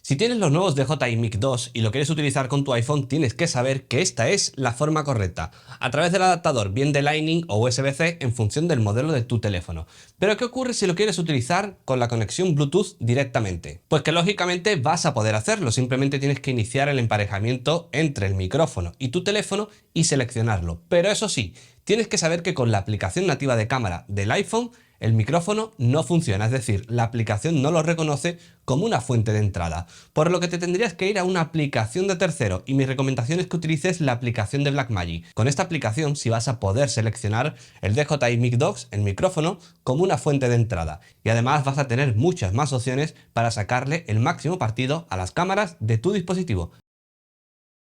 Si tienes los nuevos DJI Mic 2 y lo quieres utilizar con tu iPhone, tienes que saber que esta es la forma correcta, a través del adaptador bien de Lightning o USB-C en función del modelo de tu teléfono. Pero ¿qué ocurre si lo quieres utilizar con la conexión Bluetooth directamente? Pues que lógicamente vas a poder hacerlo, simplemente tienes que iniciar el emparejamiento entre el micrófono y tu teléfono y seleccionarlo. Pero eso sí, tienes que saber que con la aplicación nativa de cámara del iPhone el micrófono no funciona, es decir, la aplicación no lo reconoce como una fuente de entrada, por lo que te tendrías que ir a una aplicación de tercero y mi recomendación es que utilices la aplicación de Blackmagic. Con esta aplicación sí vas a poder seleccionar el DJI Mic 2, el micrófono, como una fuente de entrada y además vas a tener muchas más opciones para sacarle el máximo partido a las cámaras de tu dispositivo.